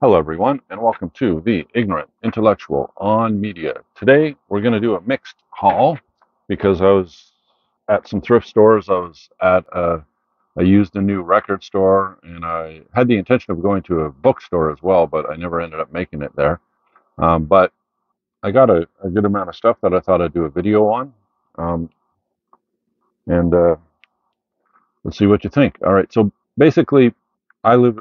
Hello, everyone, and welcome to the Ignorant Intellectual on Media. Today, we're going to do a mixed haul because I was at some thrift stores. I was at I used a new record store, and I had the intention of going to a bookstore as well, but I never ended up making it there. But I got a good amount of stuff that I thought I'd do a video on, um, and let's see what you think. All right, so basically, I live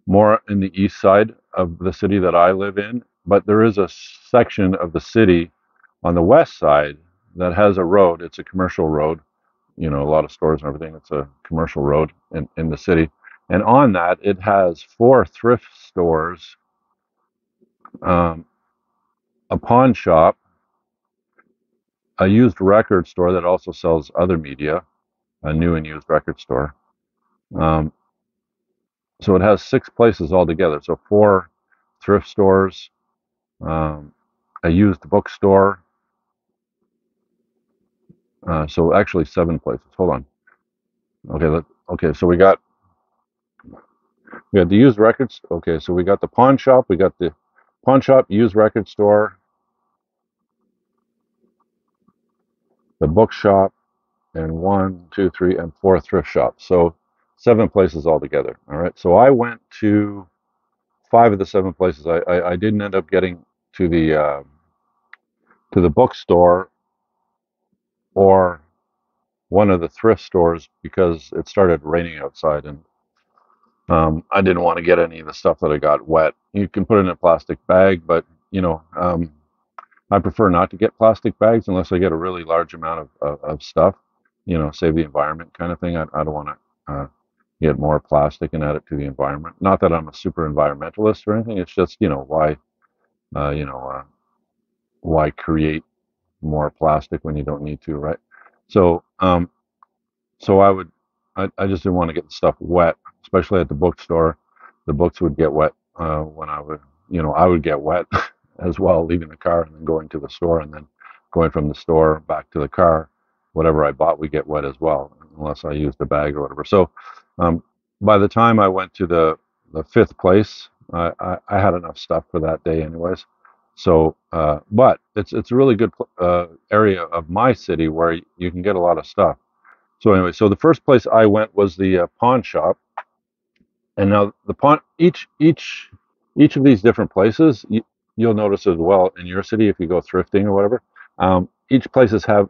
more in the east side of the city that I live in, but there is a section of the city on the west side that has a road. It's a commercial road, a lot of stores and everything. It's a commercial road in the city. And on that, it has four thrift stores, um, a pawn shop, a used record store that also sells other media, a new and used record store. Um, so it has six places altogether. So four thrift stores, um, a used bookstore. So actually seven places. Hold on. Okay. So we got the used records. Okay. So we got the pawn shop. We got the pawn shop, used record store, the bookshop, and one, two, three, and four thrift shops. So seven places altogether. All right. So I went to five of the seven places. I didn't end up getting to the bookstore or one of the thrift stores because it started raining outside, and I didn't want to get any of the stuff that I got wet. You can put it in a plastic bag, but I prefer not to get plastic bags unless I get a really large amount of stuff. Save the environment kind of thing. I don't want to get more plastic and add it to the environment. Not that I'm a super environmentalist or anything. It's just uh, you know uh, why create more plastic when you don't need to, right? So so I just didn't want to get the stuff wet, especially at the bookstore. The books would get wet when I would get wet as well, leaving the car and then going to the store, and then going from the store back to the car. Whatever I bought would get wet as well, unless I used a bag or whatever. So um, by the time I went to the fifth place, I had enough stuff for that day, anyways. So, but it's a really good area of my city where you can get a lot of stuff. So anyway, so the first place I went was the pawn shop, and now the pawn each of these different places you'll notice as well in your city if you go thrifting or whatever. Each places have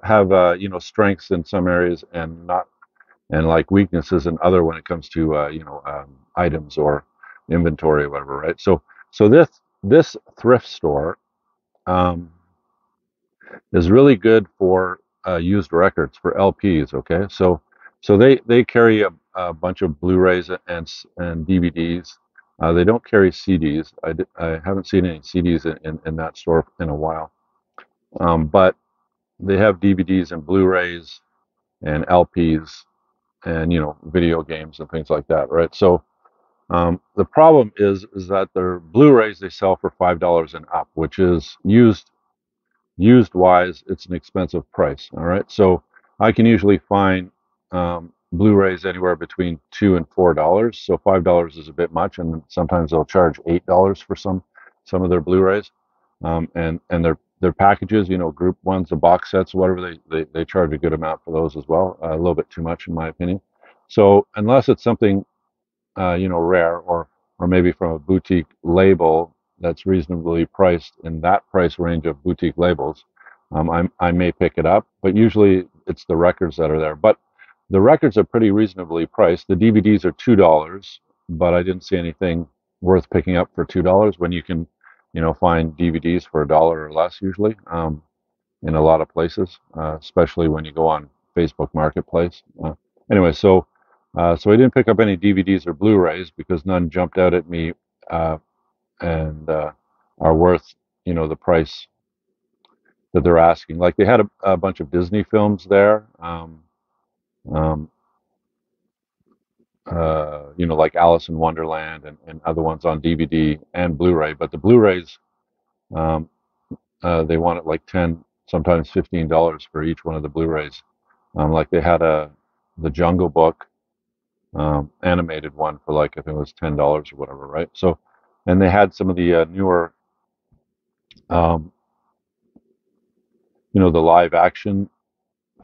strengths in some areas and not and like weaknesses in other when it comes to items or inventory or whatever, right? So this thrift store um, is really good for used records for LPs. Okay, so they carry a bunch of Blu-rays and DVDs. They don't carry CDs. I haven't seen any CDs in that store in a while. But they have DVDs and Blu-rays and LPs and video games and things like that, right? So the problem is that their Blu-rays they sell for $5 and up, which is used wise, it's an expensive price. All right, so I can usually find Blu-rays anywhere between $2 and $4. So $5 is a bit much, and sometimes they'll charge $8 for some of their Blu-rays, and their packages, group ones, the box sets, whatever they charge a good amount for those as well, a little bit too much in my opinion. So unless it's something rare or maybe from a boutique label that's reasonably priced in that price range of boutique labels, I may pick it up. But usually it's the records that are there. But the records are pretty reasonably priced. The DVDs are $2, but I didn't see anything worth picking up for $2 when you can, find DVDs for $1 or less usually in a lot of places, especially when you go on Facebook Marketplace. Anyway, so I didn't pick up any DVDs or Blu-rays because none jumped out at me uh, and are worth the price that they're asking. Like they had a bunch of Disney films there, um, like Alice in Wonderland and other ones on DVD and Blu-ray. But the Blu-rays, um, they want it like 10, sometimes $15 for each one of the Blu-rays. Like they had the Jungle Book animated one for like I think it was $10 or whatever, right? and they had some of the newer, um, the live action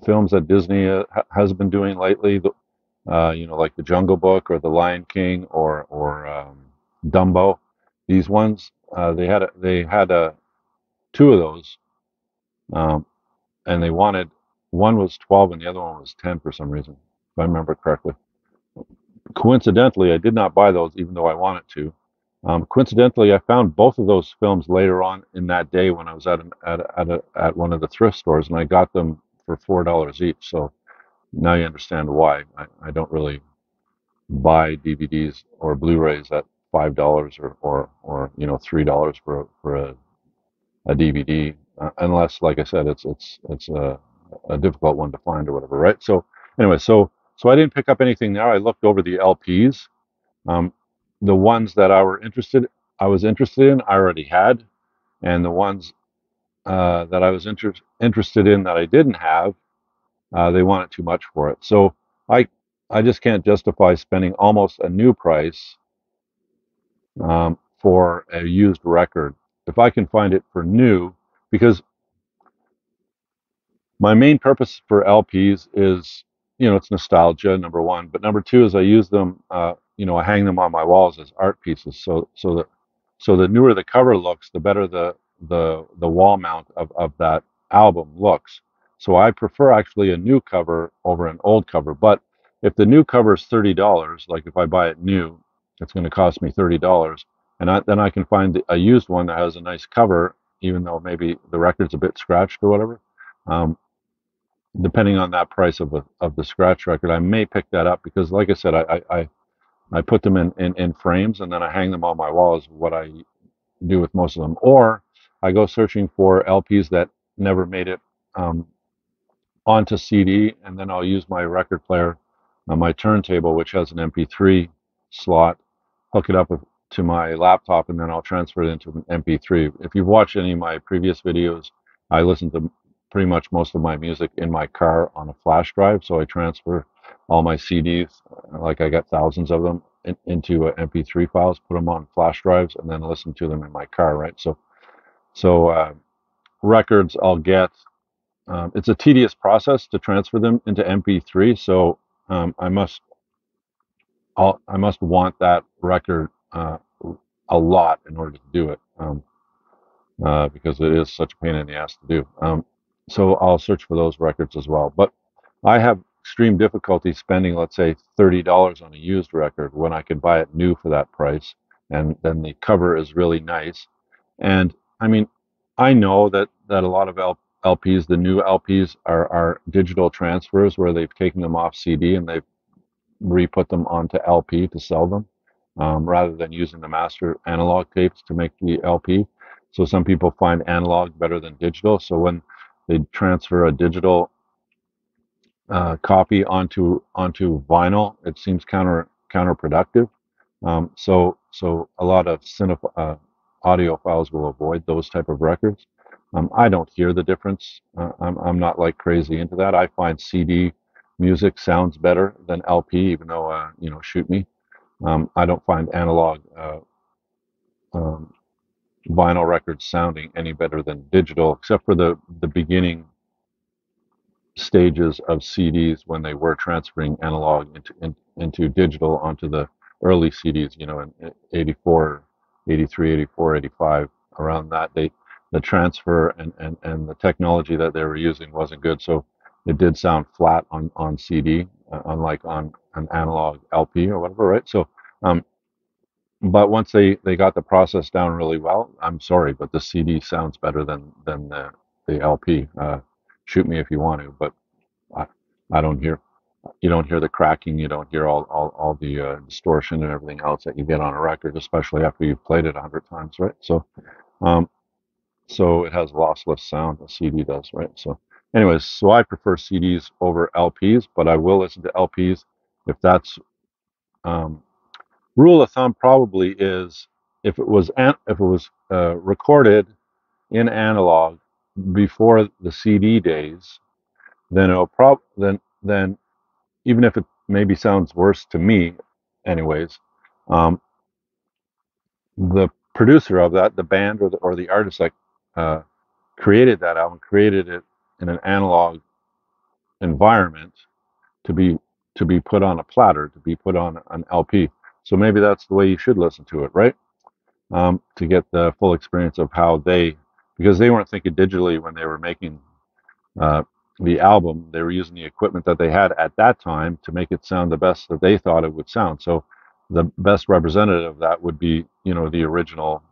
films that Disney has been doing lately. Like the Jungle Book or the Lion King or Dumbo. These ones, they had two of those, um, and they wanted one was 12 and the other one was 10 for some reason, if I remember correctly. Coincidentally, I did not buy those, even though I wanted to. Coincidentally, I found both of those films later on in that day when I was at one of the thrift stores, and I got them for $4 each. So now you understand why I don't really buy DVDs or Blu-rays at $5 or $3 for a DVD, unless, like I said, it's a difficult one to find or whatever, right? So anyway, so I didn't pick up anything there. I looked over the LPs. Um, the ones that I was interested in, I already had, and the ones that I was interested in that I didn't have, they wanted too much for it. So I I just can't justify spending almost a new price for a used record if I can find it for new, because my main purpose for LPs is, it's nostalgia, number one, but number two is I use them, I hang them on my walls as art pieces. So the newer the cover looks, the better the wall mount of that album looks. So I prefer actually a new cover over an old cover. But if the new cover is $30, like if I buy it new, it's going to cost me $30, and then I can find a used one that has a nice cover, even though maybe the record's a bit scratched or whatever. Um, Depending on that price of the scratch record, I may pick that up because, like I said, I put them in frames and then I hang them on my wall is what I do with most of them. Or I go searching for LPs that never made it um, onto CD, and then I'll use my record player, my turntable, which has an MP3 slot, hook it up to my laptop, and then I'll transfer it into an MP3. If you've watched any of my previous videos, I listen to pretty much most of my music in my car on a flash drive, so I transfer all my CDs, like I got thousands of them, into MP3 files, put them on flash drives, and then listen to them in my car, right? So records I'll get, it's a tedious process to transfer them into MP3, so I must want that record a lot in order to do it, because it is such a pain in the ass to do. So I'll search for those records as well. But I have extreme difficulty spending, let's say, $30 on a used record when I could buy it new for that price, and then the cover is really nice. And I mean, I know that a lot of LPs, the new LPs, are digital transfers where they've taken them off CD and they've re-put them onto LP to sell them, rather than using the master analog tapes to make the LP. So some people find analog better than digital. So when they transfer a digital copy onto vinyl, it seems counterproductive. So a lot of audiophiles will avoid those type of records. I don't hear the difference. I'm not like crazy into that. I find CD music sounds better than LP, even though shoot me. I don't find analog um, vinyl records sounding any better than digital, except for the beginning stages of CDs when they were transferring analog into digital onto the early CDs, in 84, 83, 84, 85, around that date. The transfer and the technology that they were using wasn't good, so it did sound flat on CD, unlike on an analog LP or whatever, right? So, but once they got the process down really well, I'm sorry, but the CD sounds better than the LP. Shoot me if you want to, but I, I don't hear. You don't hear the cracking. You don't hear all the distortion and everything else that you get on a record, especially after you've played it 100 times, right? Um, so it has lossless sound. A CD does, right? So, anyways, so I prefer CDs over LPs, but I will listen to LPs if that's um, rule of thumb. Probably is if it was recorded in analog before the CD days, then then even if it maybe sounds worse to me, anyways, um, the producer of that, the band or the artist that uh, created that album, created it in an analog environment to be to be put on a platter, to be put on an LP. So maybe that's the way you should listen to it, right? To get the full experience of how they, because they weren't thinking digitally when they were making uh, the album. They were using the equipment that they had at that time to make it sound the best that they thought it would sound. So the best representative of that would be, the original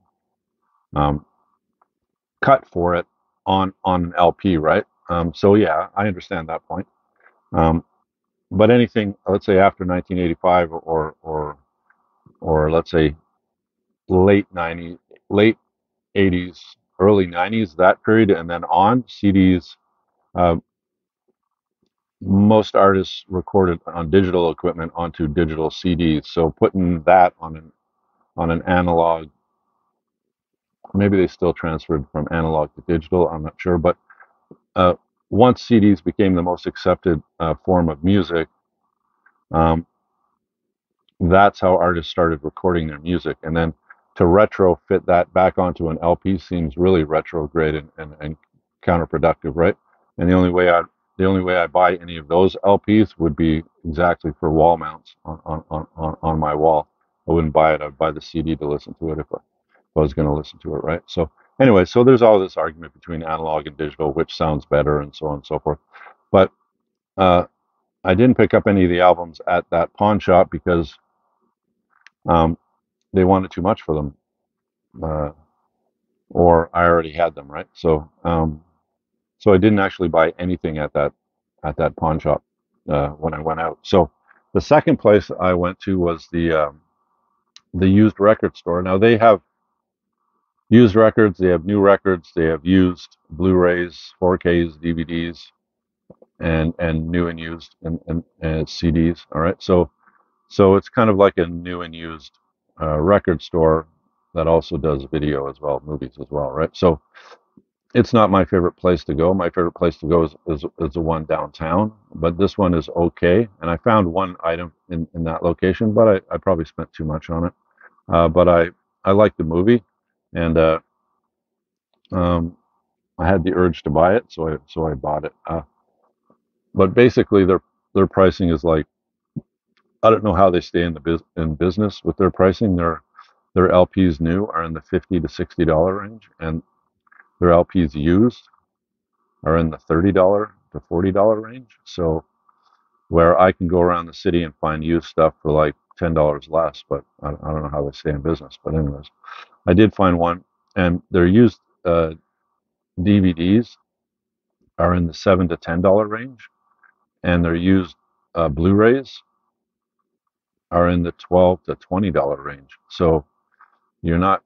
um, cut for it on an LP, right? So yeah, I understand that point. Um, but anything, let's say after 1985 or let's say late 90s, late 80s, early 90s, that period, and then on CDs. Uh, Most artists recorded on digital equipment onto digital CDs. So putting that on an analog, maybe they still transferred from analog to digital. I'm not sure, but uh, once CDs became the most accepted form of music, um, that's how artists started recording their music. And then to retrofit that back onto an LP seems really retrograde and counterproductive, right? And the only way I buy any of those LPs would be exactly for wall mounts on my wall. I wouldn't buy it. I'd buy the CD to listen to it if I was going to listen to it, right? So anyway, so there's all this argument between analog and digital, which sounds better, and so on and so forth. But uh, I didn't pick up any of the albums at that pawn shop because um, they wanted too much for them, uh, or I already had them, right? So I didn't actually buy anything at that pawn shop when I went out. So the second place I went to was the used record store. Now they have used records, they have new records, they have used Blu-rays, 4Ks, DVDs, and new and used and CDs. All right, so it's kind of like a new and used record store that also does video as well, movies as well, right? So it's not my favorite place to go. My favorite place to go is the one downtown, but this one is okay. And I found one item in that location, but I probably spent too much on it. But I like the movie, and um, I had the urge to buy it, so I bought it. But basically, their pricing is like, I don't know how they stay in business with their pricing. Their LPs new are in the $50 to $60 range, and their LPs used are in the $30 to $40 range. So where I can go around the city and find used stuff for like $10 less, but I don't know how they stay in business. But anyways, I did find one, and their used DVDs are in the $7 to $10 range, and their used Blu-rays are in the $12 to $20 range. So you're not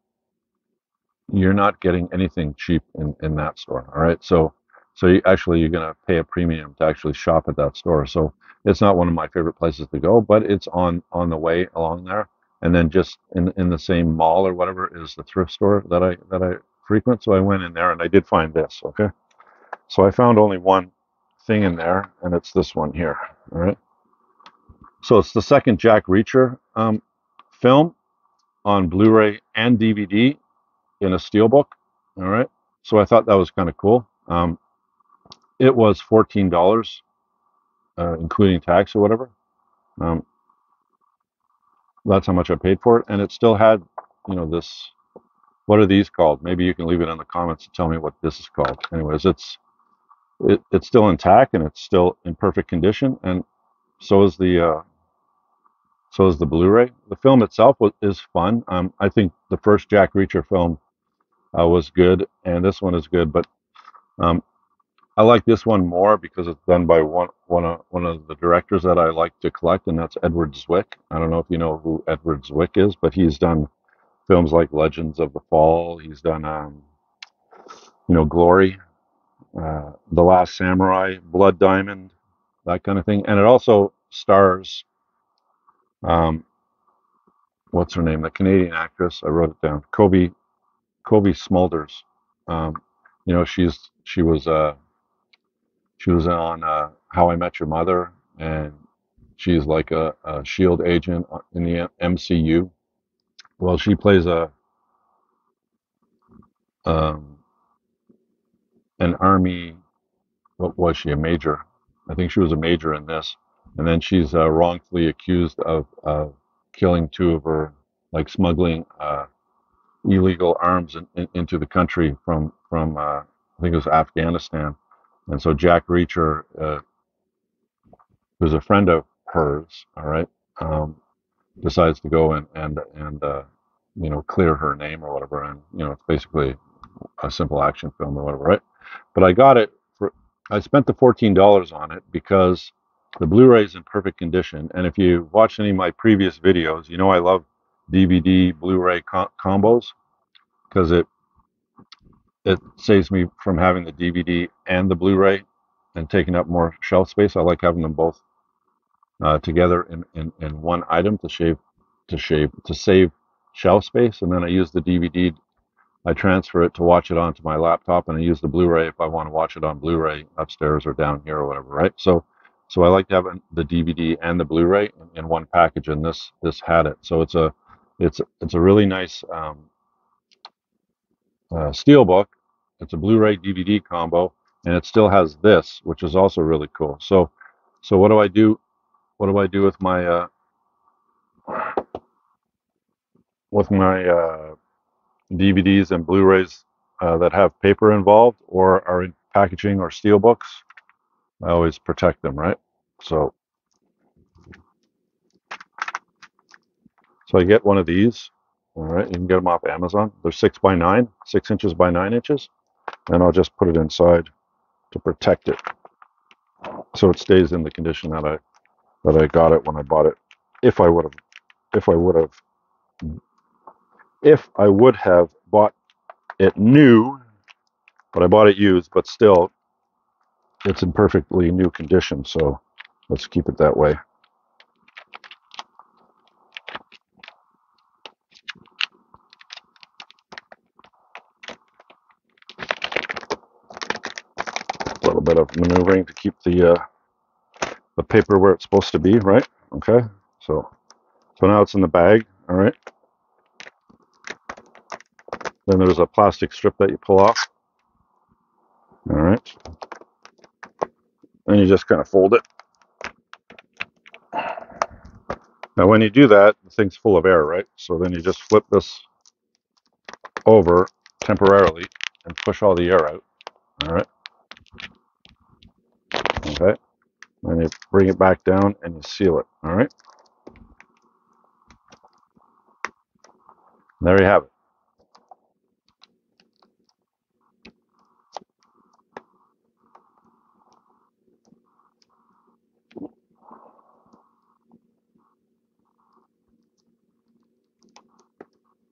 you're not getting anything cheap in that store. All right. So you're going to pay a premium to actually shop at that store. So it's not one of my favorite places to go, but it's on the way along there. And then just in the same mall or whatever is the thrift store that I frequent. So I went in there and I did find this. Okay. So I found only one thing in there, and it's this one here. All right. So it's the second Jack Reacher film on Blu-ray and DVD in a steelbook. All right. So I thought that was kind of cool. It was $14, including tax or whatever. Um, that's how much I paid for it, and it still had, this. What are these called? Maybe you can leave it in the comments and tell me what this is called. Anyways, it's still intact and it's still in perfect condition, and so is the Blu-ray. The film itself is fun. I think the first Jack Reacher film was good, and this one is good, but um, I like this one more because it's done by one of the directors that I like to collect, and that's Edward Zwick. I don't know if you know who Edward Zwick is, but he's done films like Legends of the Fall. He's done, Glory, The Last Samurai, Blood Diamond, that kind of thing. And it also stars, um, what's her name, the Canadian actress. I wrote it down, Kobe Smulders. Um, she was on How I Met Your Mother, and she's like a Shield agent in the MCU. Well, she plays um, an army. What was she? A major? I think she was a major in this. And then she's wrongfully accused of killing two of her, like smuggling illegal arms into the country from I think it was Afghanistan. And so Jack Reacher, who's a friend of hers, all right, um, decides to go and clear her name or whatever, and it's basically a simple action film or whatever, right? But I spent the $14 on it because the Blu-ray is in perfect condition, and if you watch any of my previous videos, I love DVD Blu-ray combos because it saves me from having the DVD and the Blu-ray and taking up more shelf space. I like having them both together in one item to save shelf space, and then I use the DVD. I transfer it to watch it onto my laptop, and I use the Blu-ray if I want to watch it on Blu-ray upstairs or down here or whatever, right? So I like to have the DVD and the Blu-ray in one package, and this had it. So it's a really nice steelbook. It's a Blu-ray DVD combo, and it still has this, which is also really cool. So what do I do? What do I do with my DVDs and Blu-rays that have paper involved or are in packaging or steel books? I always protect them, right? So, so I get one of these. All right, you can get them off Amazon. They're 6 by 9, 6 inches by 9 inches, and I'll just put it inside to protect it, so it stays in the condition that I got it when I bought it. If I would have, if I would have, if I would have bought it new, but I bought it used, but still, it's in perfectly new condition. So let's keep it that way. A little bit of maneuvering to keep the paper where it's supposed to be, right? Okay. So now it's in the bag. All right. Then there's a plastic strip that you pull off. All right. And you just kind of fold it. Now, when you do that, the thing's full of air, right? So then you just flip this over temporarily and push all the air out. All right. Okay. And you bring it back down and you seal it. All right. And there you have it.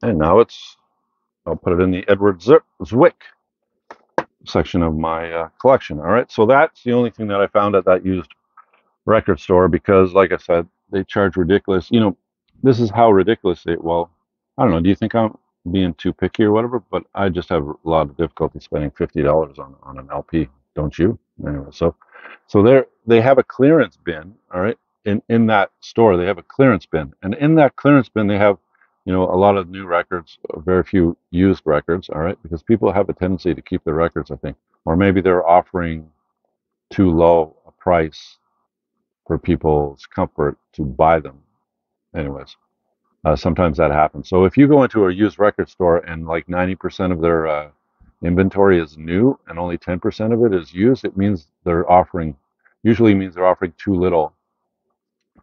And now I'll put it in the Edward Zwick section of my collection. All right. So that's the only thing that I found at that used record store because, like I said, they charge ridiculous. This is how ridiculous well, I don't know. Do you think I'm being too picky or whatever? But I just have a lot of difficulty spending $50 on an LP. Don't you? Anyway, so they have a clearance bin. All right, in that store they have a clearance bin, and in that clearance bin they have a lot of new records, very few used records. All right, because people have a tendency to keep their records, I think, or maybe they're offering too low a price for people's comfort to buy them. Anyways, sometimes that happens. So if you go into a used record store and like 90% of their inventory is new and only 10% of it is used, it means usually means they're offering too little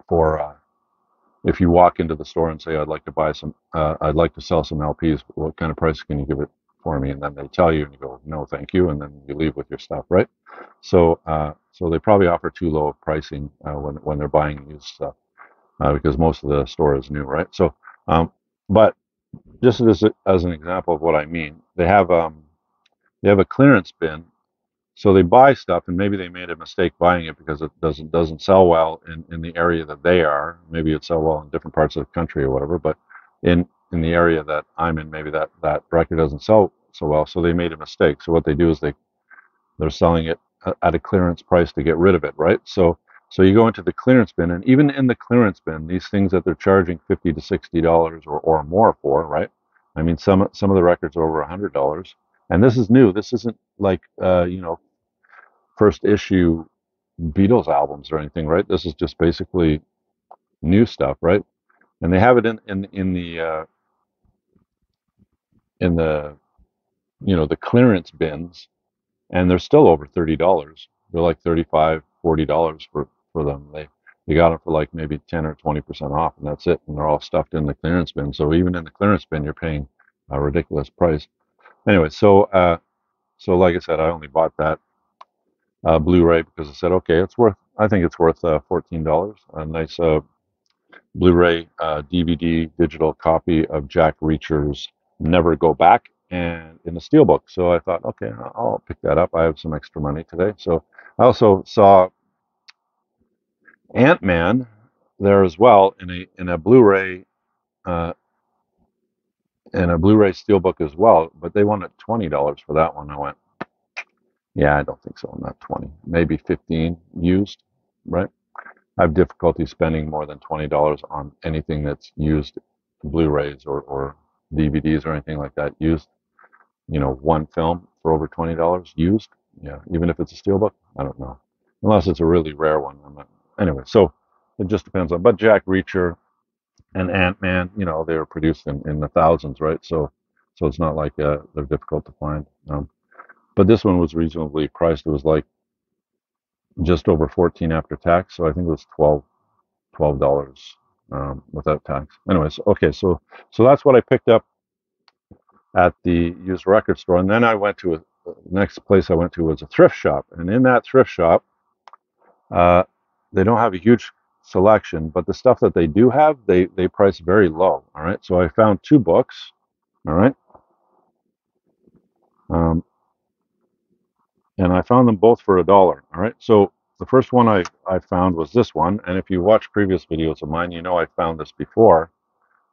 for, if you walk into the store and say, I'd like to sell some LPs, what kind of price can you give it for me? And then they tell you and you go, no, thank you. And then you leave with your stuff, right? So they probably offer too low of pricing when they're buying used stuff because most of the store is new, right? So, but just as an example of what I mean, they have a clearance bin. So they buy stuff, and maybe they made a mistake buying it because it doesn't sell well in the area that they are. Maybe it sell well in different parts of the country or whatever. But in the area that I'm in, maybe that record doesn't sell so well. So they made a mistake. So what they do is they're selling it at a clearance price to get rid of it, right? So you go into the clearance bin, and even in the clearance bin, these things that they're charging $50 to $60 or more for, right? I mean, some of the records are over $100. And this is new. This isn't like first issue Beatles albums or anything, right? This is just basically new stuff, right? And they have it in the the clearance bins, and they're still over $30. They're like 35, $40 for them. They got them for like maybe 10 or 20% off, and that's it. And they're all stuffed in the clearance bin. So even in the clearance bin, you're paying a ridiculous price. Anyway, so like I said, I only bought that Blu-ray because I said, okay, I think it's worth $14. A nice Blu-ray DVD digital copy of Jack Reacher's Never Go Back and in a steelbook. So I thought, okay, I'll pick that up. I have some extra money today. So I also saw Ant-Man there as well in a Blu-ray uh, steelbook as well, but they wanted $20 for that one. I went, yeah, I don't think so. Not 20, maybe 15 used, right? I have difficulty spending more than $20 on anything that's used, Blu-rays or DVDs or anything like that. Used, one film for over $20 used. Yeah, even if it's a steelbook, I don't know, unless it's a really rare one. I'm not. Anyway, so it just depends on. But Jack Reacher and Ant-Man, they were produced in the thousands, right? So it's not like they're difficult to find. But this one was reasonably priced. It was like just over 14 after tax, so I think it was $12 without tax. Anyways, okay, so that's what I picked up at the used record store, and then I went to the next place I went to was a thrift shop, and in that thrift shop, uh, they don't have a huge selection, but the stuff that they do have, they price very low. All right, so I found two books. All right, um, and I found them both for $1. All right, so the first one I found was this one, and if you watch previous videos of mine, I found this before.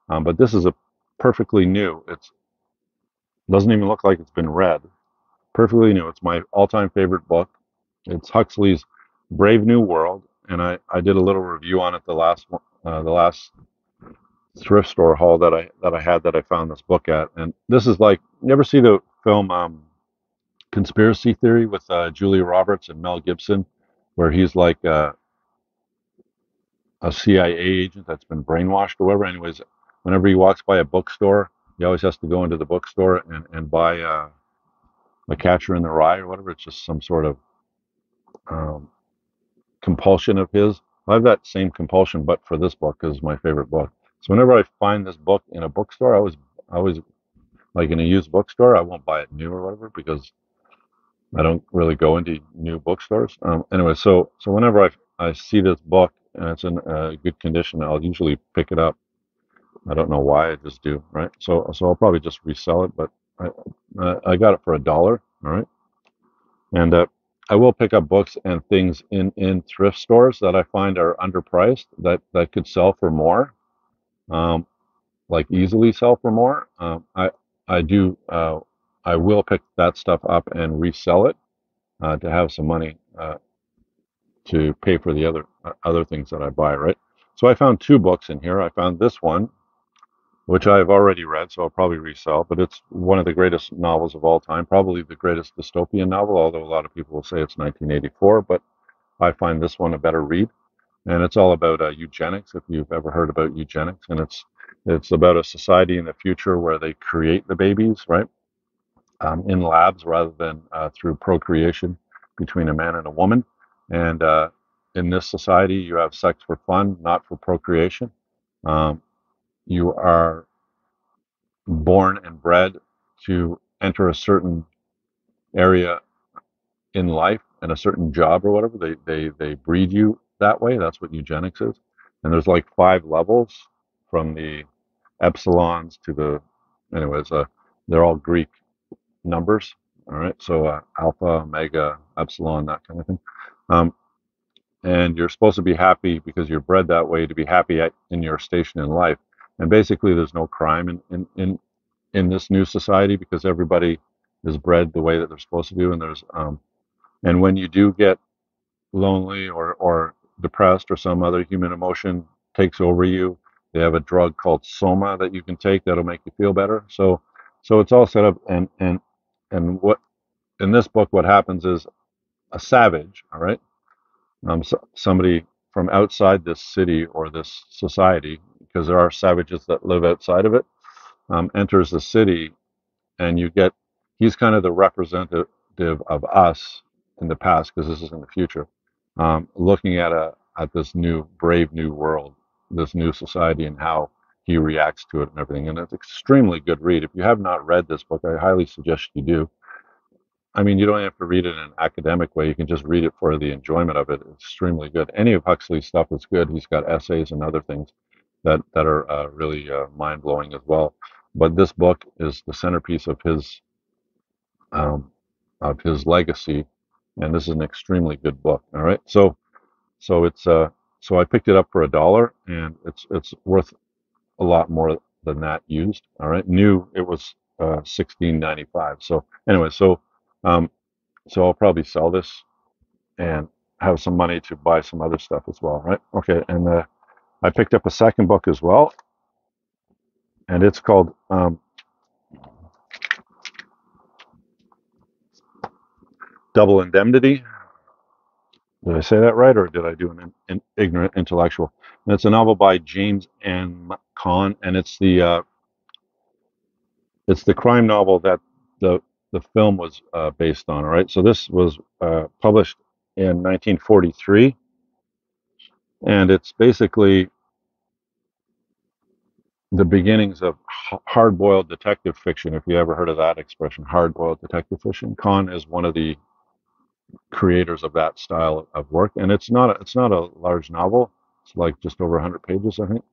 But this is a perfectly new. It doesn't even look like it's been read. Perfectly new. It's my all-time favorite book. It's Huxley's Brave New World, and I did a little review on it the last thrift store haul that I found this book at. And this is like, you ever see the film Conspiracy Theory with Julia Roberts and Mel Gibson, where he's like a CIA agent that's been brainwashed or whatever. Anyways, whenever he walks by a bookstore, he always has to go into the bookstore and buy A Catcher in the Rye or whatever. It's just some sort of um, compulsion of his. I have that same compulsion, but for this book because it's my favorite book. So whenever I find this book in a bookstore, I always like in a used bookstore, I won't buy it new or whatever because I don't really go into new bookstores. Anyway, so whenever I see this book and it's in good condition, I'll usually pick it up. I don't know why, I just do, right? So I'll probably just resell it, but I got it for $1. All right, and I will pick up books and things in thrift stores that I find are underpriced that could sell for more, um, like easily sell for more. I do I will pick that stuff up and resell it to have some money to pay for the other things that I buy, right? So I found two books in here. I found this one, which I've already read, so I'll probably resell, but it's one of the greatest novels of all time, probably the greatest dystopian novel, although a lot of people will say it's 1984, but I find this one a better read. And it's all about eugenics, if you've ever heard about eugenics, and it's about a society in the future where they create the babies, right, in labs rather than through procreation between a man and a woman. And in this society, you have sex for fun, not for procreation. Um, you are born and bred to enter a certain area in life and a certain job or whatever. They breed you that way. That's what eugenics is. And there's like 5 levels from the epsilons to the, anyways, they're all Greek numbers. All right. So alpha, omega, epsilon, that kind of thing. Um, and you're supposed to be happy because you're bred that way to be happy in your station in life. And basically, there's no crime in this new society because everybody is bred the way that they're supposed to do. And and when you do get lonely or depressed or some other human emotion takes over you, they have a drug called Soma that you can take that'll make you feel better. So it's all set up, and and what in this book, what happens is a savage, all right, somebody from outside this city or this society, because there are savages that live outside of it, enters the city, and you get he's kind of the representative of us in the past, because this is in the future, looking at this new brave new world, this new society, and how he reacts to it and everything. And it's an extremely good read. If you have not read this book, I highly suggest you do. I mean, you don't have to read it in an academic way. You can just read it for the enjoyment of it. It's extremely good. Any of Huxley's stuff is good. He's got essays and other things that are really mind blowing as well. But this book is the centerpiece um, of his legacy, and this is an extremely good book. All right, so I picked it up for $1, and it's worth a lot more than that used. All right, new it was 16.95. So anyway, um, so I'll probably sell this and have some money to buy some other stuff as well, right? Okay, and I picked up a second book as well, and it's called Double Indemnity. Did I say that right, or did I do an ignorant intellectual? And it's a novel by James N. Kahn, and it's the crime novel that the film was based on. All right, so this was published in 1943, and it's basically the beginnings of hard-boiled detective fiction. If you ever heard of that expression, hard-boiled detective fiction, Kahn is one of the creators of that style of work, and it's not a large novel. It's like just over 100 pages, I think.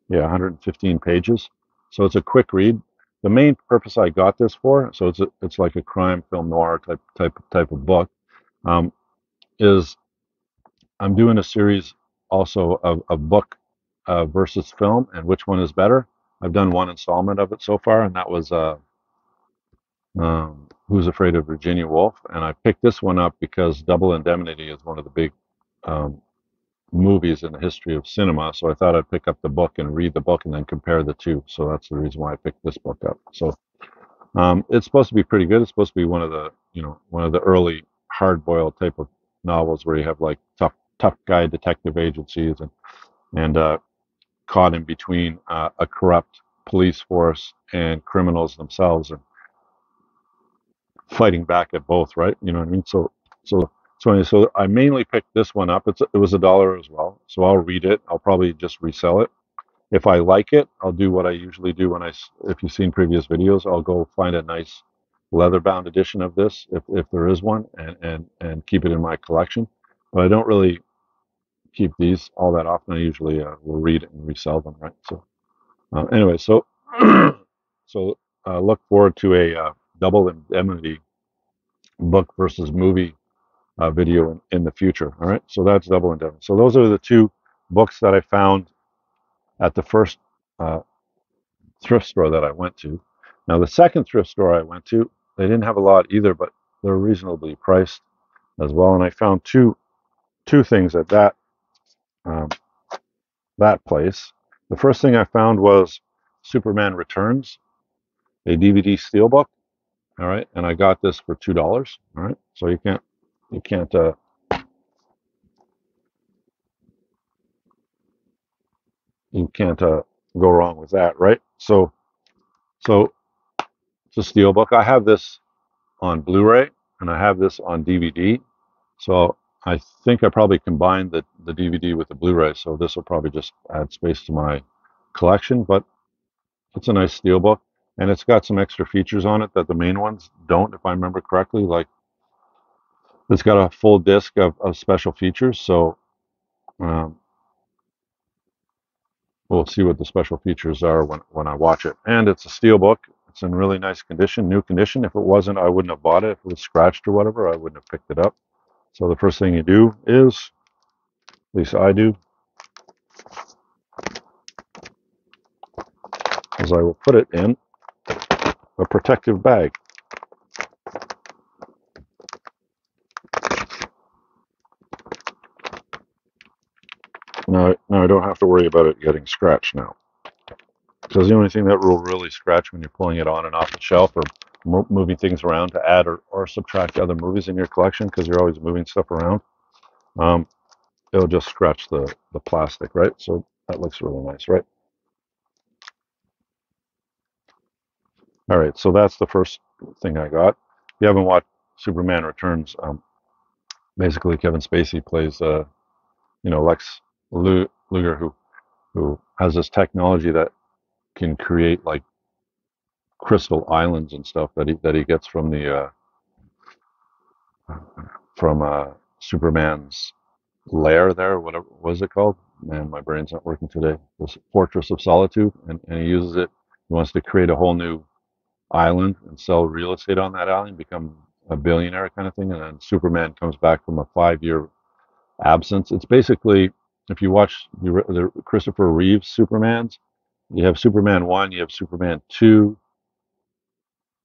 Yeah, 115 pages. So it's a quick read. The main purpose I got this for, so it's like a crime film noir type of book, um, is I'm doing a series also of book versus film, and which one is better. I've done one installment of it so far, and that was Who's Afraid of Virginia Woolf, and I picked this one up because Double Indemnity is one of the big um, movies in the history of cinema. So I thought I'd pick up the book and read the book and then compare the two. So that's the reason why I picked this book up. So it's supposed to be pretty good. It's supposed to be one of the early hard-boiled type of novels where you have like tough guy detective agencies and caught in between a corrupt police force and criminals themselves, and fighting back at both, right? You know what I mean? So I mainly picked this one up. It was $1 as well. So I'll read it. I'll probably just resell it. If I like it, I'll do what I usually do if you've seen previous videos, I'll go find a nice leather bound edition of this, if there is one, and keep it in my collection. But I don't really keep these all that often. I usually will read it and resell them, right? So anyway, so look forward to a double indemnity book versus movie video in the future. All right, so that's Double Indemnity. So those are the two books that I found at the first uh, thrift store that I went to. Now, the second thrift store I went to, they didn't have a lot either, but they're reasonably priced as well. And I found two things at um, that place. The first thing I found was Superman Returns, a DVD steelbook. All right, and I got this for $2. All right, so you can't go wrong with that, right? So it's a steelbook. I have this on Blu-ray and I have this on DVD. So I think I probably combined the DVD with the Blu-ray. So this will probably just add space to my collection. But it's a nice steelbook, and it's got some extra features on it that the main ones don't, if I remember correctly. Like it's got a full disc of special features. So um, we'll see what the special features are when I watch it. And it's a steelbook. It's in really nice condition, new condition. If it wasn't, I wouldn't have bought it. If it was scratched or whatever, I wouldn't have picked it up. So the first thing you do is, at least I do, is I will put it in a protective bag. Now I don't have to worry about it getting scratched now. Because the only thing that will really scratch when you're pulling it on and off the shelf or moving things around to add or subtract other movies in your collection, because you're always moving stuff around, um, it'll just scratch the plastic, right? So that looks really nice, right? All right, so that's the first thing I got. If you haven't watched Superman Returns, basically Kevin Spacey plays, Lex Luger, who has this technology that can create like crystal islands and stuff that he gets from the from Superman's lair there. Whatever was it called? Man, my brain's not working today. This Fortress of Solitude, and he uses it. He wants to create a whole new island and sell real estate on that island, become a billionaire kind of thing. And then Superman comes back from a 5 year absence. It's basically, if you watch the Christopher Reeves Supermans, you have Superman 1, you have Superman 2,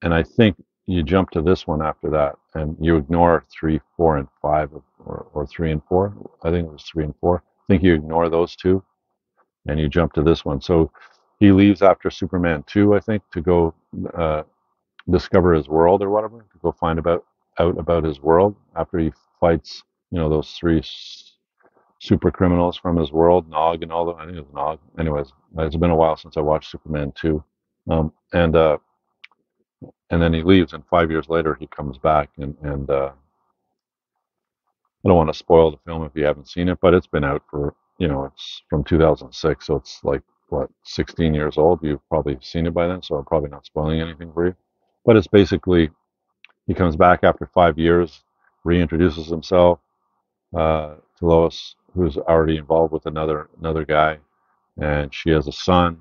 and I think you jump to this one after that, and you ignore 3, 4, and 5, or 3 and 4. I think it was 3 and 4. I think you ignore those two, and you jump to this one. So he leaves after Superman 2, I think, to go discover his world or whatever, to go find out about his world after he fights, those three super criminals from his world, Nog and all the. I think it was Nog. Anyways, it's been a while since I watched Superman 2, and then he leaves, and 5 years later he comes back, and I don't want to spoil the film if you haven't seen it, but it's been out for, it's from 2006, so it's like, what, 16 years old. You've probably seen it by then, so I'm probably not spoiling anything for you. But it's basically, he comes back after 5 years, reintroduces himself to Lois, who's already involved with another guy, and she has a son,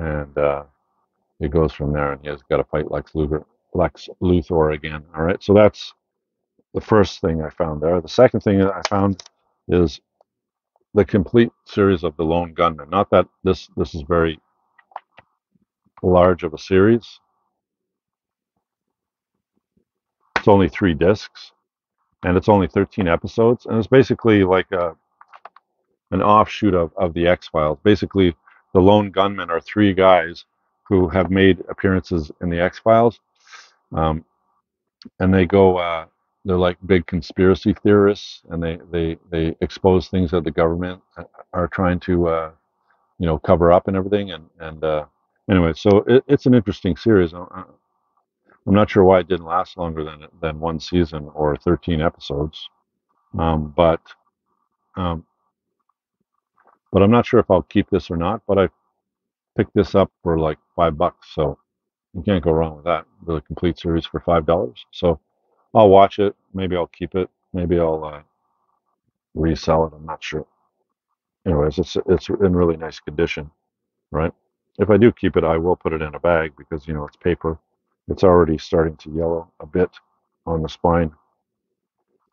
and it goes from there, and he has got to fight Lex Luthor again. All right, so that's the first thing I found there. The second thing that I found is the complete series of The Lone Gunman. Not that this is very large of a series. It's only 3 discs, and it's only 13 episodes, and it's basically like an offshoot of the X-Files. Basically, the Lone Gunmen are 3 guys who have made appearances in the X-Files, and they go. They're like big conspiracy theorists, and they expose things that the government are trying to cover up and everything. And anyway, so it's an interesting series. I'm not sure why it didn't last longer than one season or 13 episodes, but um, I'm not sure if I'll keep this or not. But I picked this up for like $5, so you can't go wrong with that. The complete series for $5. So I'll watch it. Maybe I'll keep it. Maybe I'll resell it. I'm not sure. Anyways, it's in really nice condition, right? If I do keep it, I will put it in a bag because it's paper. It's already starting to yellow a bit on the spine,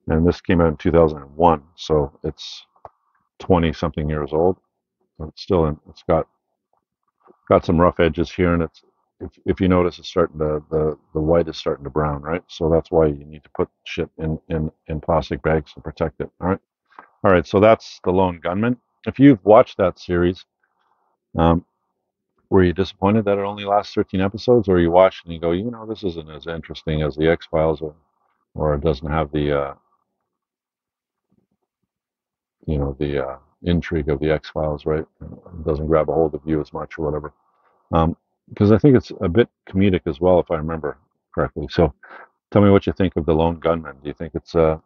and this came out in 2001, so it's 20 something years old. It's still in. It's got some rough edges here, and if you notice, it's starting to the white is starting to brown, right? So that's why you need to put shit in plastic bags to protect it. All right. So that's The Lone Gunman. If you've watched that series, um, were you disappointed that it only lasts 13 episodes, or you watch and you go, this isn't as interesting as the X Files, or it doesn't have the intrigue of the X Files, right? It doesn't grab a hold of you as much or whatever. Because I think it's a bit comedic as well, if I remember correctly. So tell me what you think of The Lone Gunman. Do you think think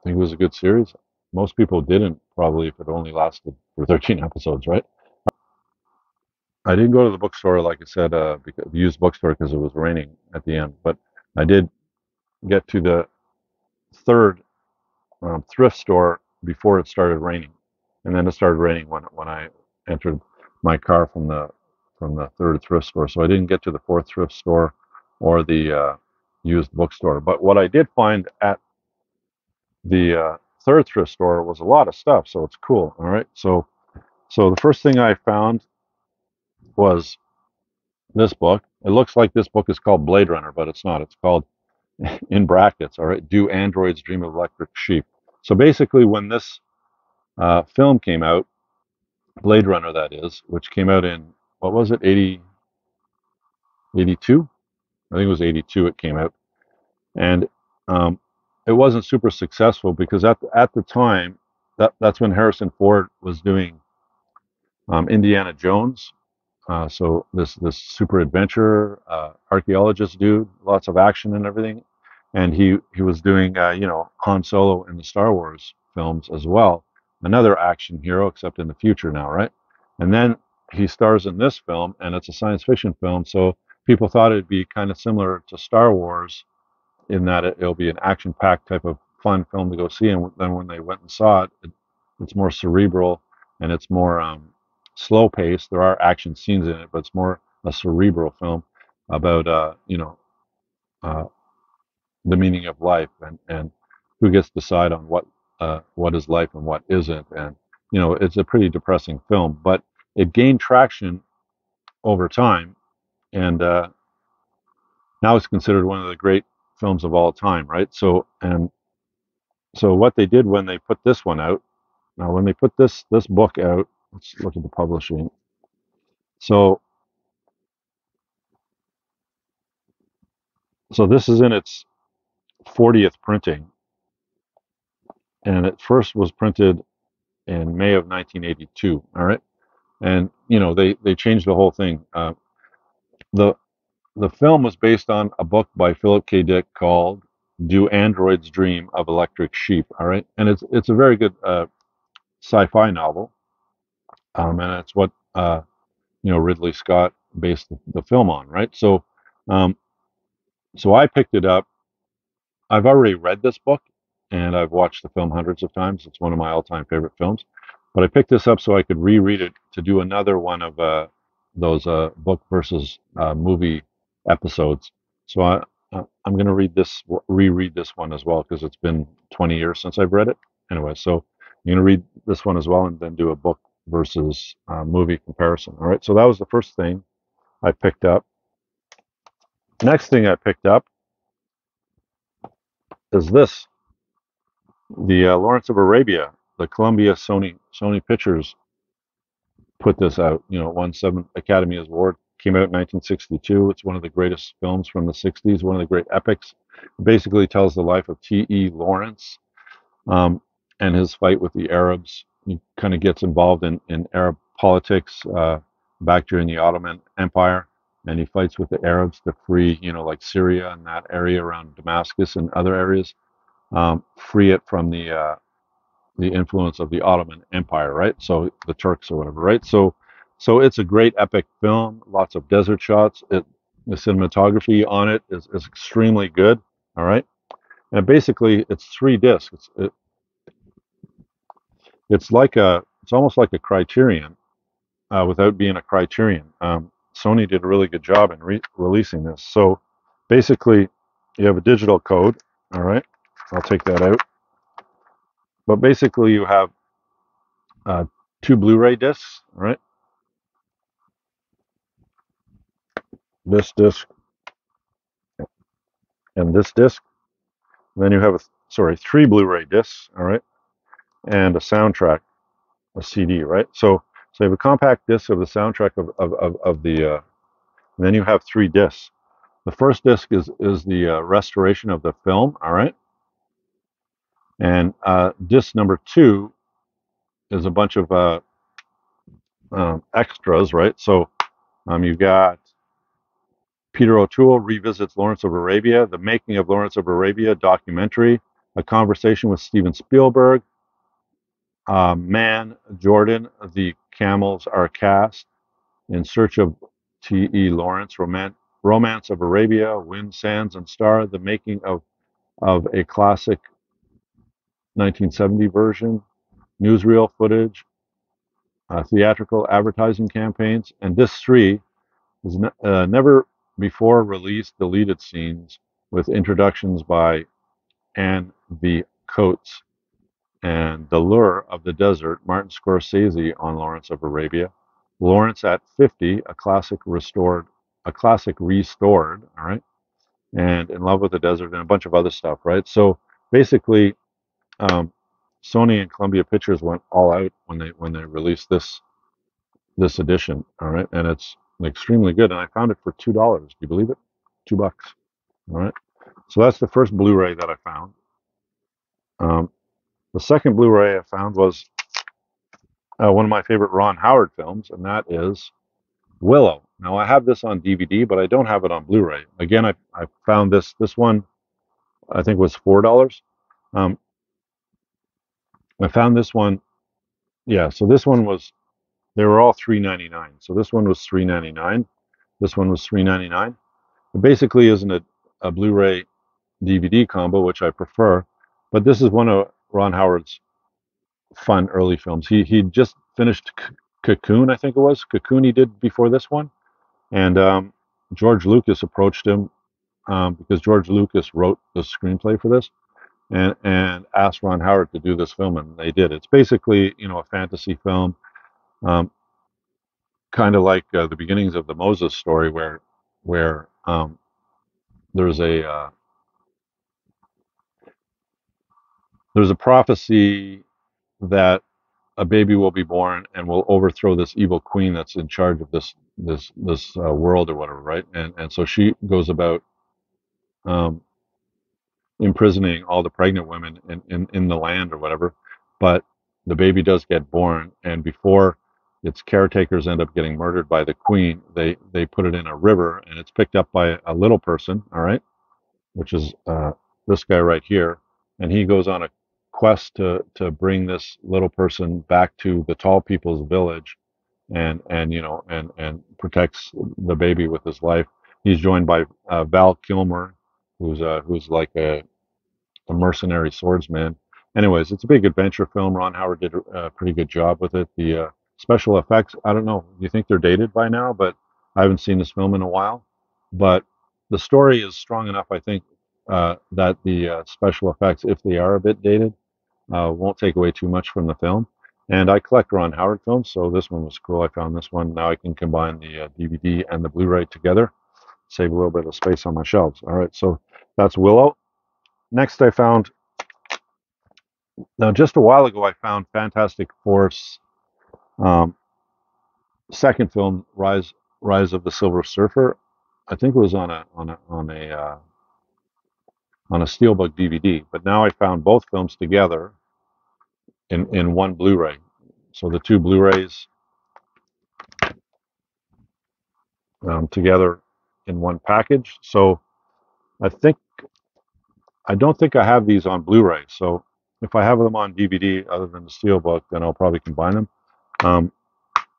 it was a good series? Most people didn't, probably, if it only lasted for 13 episodes, right? I didn't go to the bookstore, like I said, because used bookstore, because it was raining at the end. But I did get to the third thrift store before it started raining, and then it started raining when I entered my car from the third thrift store. So I didn't get to the fourth thrift store or the used bookstore. But what I did find at the third thrift store was a lot of stuff, so it's cool. All right, so the first thing I found was this book. It looks like this book is called Blade Runner, but it's not. It's called, in brackets, all right, Do Androids Dream of Electric Sheep? So basically, when this film came out, Blade Runner, that is, which came out in, what was it, 82? I think it was 82 it came out. And um, it wasn't super successful because at the time, that's when Harrison Ford was doing Indiana Jones. So this super adventure archaeologist dude, lots of action and everything, and he was doing Han Solo in the Star Wars films as well, another action hero except in the future now, right? And then he stars in this film, and it's a science fiction film, so people thought it'd be kind of similar to Star Wars in that it'll be an action-packed type of fun film to go see. And then when they went and saw it, it's more cerebral and it's more slow-paced. There are action scenes in it, but it's more a cerebral film about uh, the meaning of life and who gets to decide on what is life and what isn't. And it's a pretty depressing film, but it gained traction over time, and now it's considered one of the great films of all time, right? So what they did when they put this one out, now when they put this book out, let's look at the publishing. So so this is in its 40th printing, and it first was printed in May of 1982. All right, and they changed the whole thing. The the film was based on a book by Philip K. Dick called "Do Androids Dream of Electric Sheep?" All right, and it's a very good sci-fi novel, and it's what Ridley Scott based the film on, right? Um, so I picked it up. I've already read this book, and I've watched the film hundreds of times. It's one of my all-time favorite films. But I picked this up so I could reread it to do another one of those book versus movie episodes. So I'm going to reread this one as well because it's been 20 years since I've read it. Anyway, so I'm going to read this one as well and then do a book versus movie comparison. All right. So that was the first thing I picked up. Next thing I picked up is this, the Lawrence of Arabia, the Columbia Sony Pictures put this out. It won 7 Academy Awards. Came out in 1962. It's one of the greatest films from the 60s. One of the great epics. It basically tells the life of T.E. Lawrence um, and his fight with the Arabs. He kind of gets involved in Arab politics back during the Ottoman Empire, and he fights with the Arabs to free, like Syria and that area around Damascus and other areas, free it from the influence of the Ottoman Empire, right? So the Turks or whatever, right? So it's a great epic film. Lots of desert shots. The cinematography on it is extremely good. All right, and basically it's 3 discs. It's almost like a Criterion without being a Criterion. Sony did a really good job in releasing this. So basically, you have a digital code. All right, I'll take that out. But basically, you have uh, 2 Blu-ray discs. All right, this disc and this disc. And then you have 3 Blu-ray discs. All right, and a soundtrack, a CD. Right. So you have a compact disc of the soundtrack of the. And then you have 3 discs. The first disc is the restoration of the film. All right, and disc number 2 is a bunch of extras. Right. So you've got Peter O'Toole revisits Lawrence of Arabia, the making of Lawrence of Arabia documentary, a conversation with Steven Spielberg, Man, Jordan, the camels are cast, In Search of T.E. Lawrence, Romance of Arabia, Wind, Sands, and Star, the making of a classic 1970 version, newsreel footage, theatrical advertising campaigns, and Disc 3 is never before released deleted scenes with introductions by Anne V. Coates and The Lure of the Desert, Martin Scorsese on Lawrence of Arabia, Lawrence at 50, a classic restored, all right, and In Love with the Desert, and a bunch of other stuff, right? So basically, um, Sony and Columbia Pictures went all out when they released this edition, all right, and it's extremely good. And I found it for $2. Do you believe it? $2. All right. So that's the first Blu-ray that I found. Um, the second Blu-ray I found was one of my favorite Ron Howard films, and that is Willow. Now I have this on DVD, but I don't have it on Blu-ray. Again, I found this one I think was $4. Um, I found this one. Yeah, so this one was they were all $3.99. So this one was $3.99. This one was $3.99. It basically isn't a Blu-ray DVD combo, which I prefer, but this is one of Ron Howard's fun early films. He just finished Cocoon, I think it was Cocoon. He did before this one, and George Lucas approached him because George Lucas wrote the screenplay for this, and asked Ron Howard to do this film, and they did. It's basically a fantasy film, um, kind of like the beginnings of the Moses story, where there's a there's a prophecy that a baby will be born and will overthrow this evil queen that's in charge of this world or whatever, right? And so she goes about um, imprisoning all the pregnant women in the land or whatever. But the baby does get born, and before its caretakers end up getting murdered by the queen, they put it in a river, and it's picked up by a little person, all right, which is this guy right here, and he goes on a quest to bring this little person back to the tall people's village, and protects the baby with his life. He's joined by Val Kilmer, who's like a mercenary swordsman. Anyways, it's a big adventure film. Ron Howard did a pretty good job with it. The special effects, I don't know. You think they're dated by now? But I haven't seen this film in a while. But the story is strong enough, I think, that the special effects, if they are a bit dated, won't take away too much from the film. And I collect Ron Howard films, so this one was cool. I found this one. Now I can combine the DVD and the Blu-ray together, save a little bit of space on my shelves. All right, so that's Willow. Next, I found now just a while ago I found Fantastic Four's um, second film, Rise of the Silver Surfer. I think it was on a steelbook DVD, but now I found both films together in one Blu-ray. So the two Blu-rays together in one package. So I think I don't think I have these on Blu-ray. So if I have them on DVD other than the steelbook, then I'll probably combine them. Um,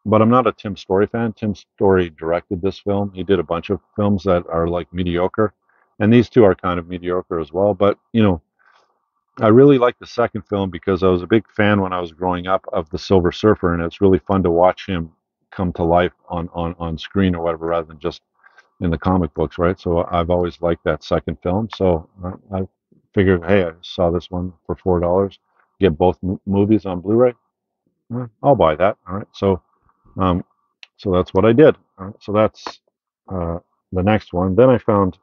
but I'm not a Tim Story fan. Tim Story directed this film. He did a bunch of films that are like mediocre, and these two are kind of mediocre as well. But I really like the second film because I was a big fan when I was growing up of the Silver Surfer, and it's really fun to watch him come to life on screen or whatever, rather than just in the comic books, right? So I've always liked that second film. So I figured, hey, I saw this one for $4, get both movies on Blu-ray. I'll buy that. All right. Um, so that's what I did. All right, so that's uh, the next one. Then I found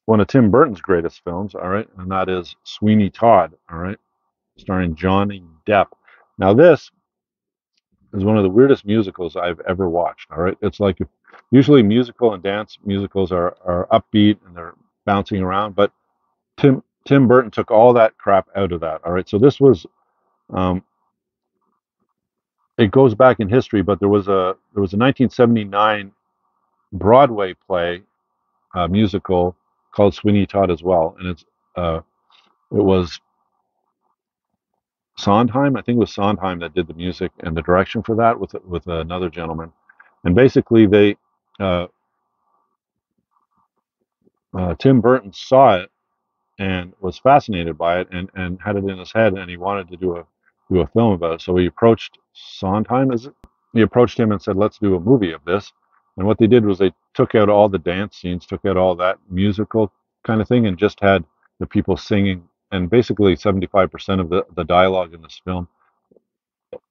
one of Tim Burton's greatest films. All right, and that is Sweeney Todd. All right, starring Johnny Depp. Now this is one of the weirdest musicals I've ever watched. All right, it's like usually musical and dance musicals are upbeat and they're bouncing around, but Tim Burton took all that crap out of that. All right, so this was um, it goes back in history, but there was a 1979 Broadway play musical called Sweeney Todd as well, and it was Sondheim. I think it was Sondheim that did the music and the direction for that with another gentleman, and basically they uh, Tim Burton saw it and was fascinated by it and had it in his head, and he wanted to do a film about it. So he approached Sondheim, is it? He approached him and said, "Let's do a movie of this." And what they did was they took out all the dance scenes, took out all that musical kind of thing, and just had the people singing. And basically, 75% of the dialogue in this film